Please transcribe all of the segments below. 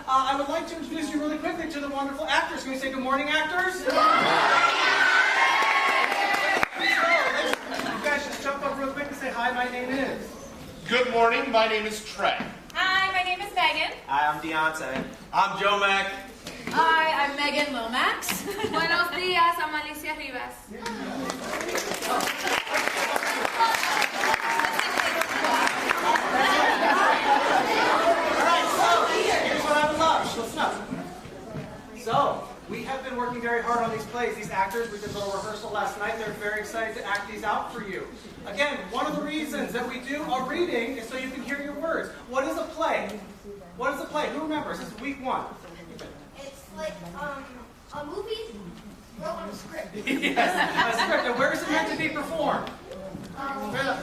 I would like to introduce you really quickly to the wonderful actors. Can we say good morning, actors? You guys just jump up real quick and say, hi, my name is. Good morning, my name is Trey. Hi, my name is Megan. Hi, I'm Deontay. I'm Joe Mac. Hi, I'm Megan Lomax. Buenos días, I'm Alicia Rivas. Listen up. So, we have been working very hard on these plays. These actors, we did a little rehearsal last night. They're very excited to act these out for you. Again, one of the reasons that we do a reading is so you can hear your words. What is a play? What is a play? Who remembers? This is week 1. It's like a movie wrote on a script. Yes, a script. And where is it meant to be performed?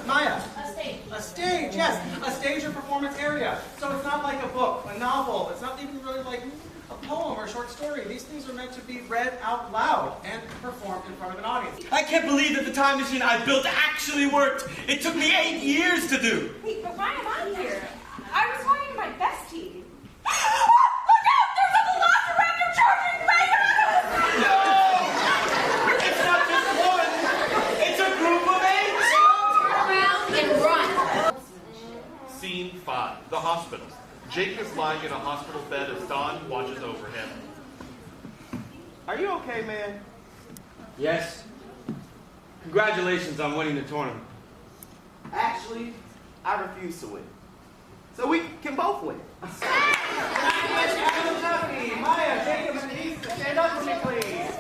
Maya? A stage. A stage, yes. A stage or performance area. So it's not like a book, a novel. It's not even really like a poem or a short story. These things are meant to be read out loud and performed in front of an audience. I can't believe that the time machine I built actually worked. It took me 8 years to do. Wait, but why am I here? I was talking to my bestie. Look out! There's a velociraptor charging right at us! No! It's not just one. It's a group of 8. Turn around and run. Scene 5, the hospital. Jake is lying in a hospital bed as Don watches over him. Are you okay, man? Yes. Congratulations on winning the tournament. Actually, I refuse to win. So we can both win. Maya, Jacob, and Denise, stand up for me, please.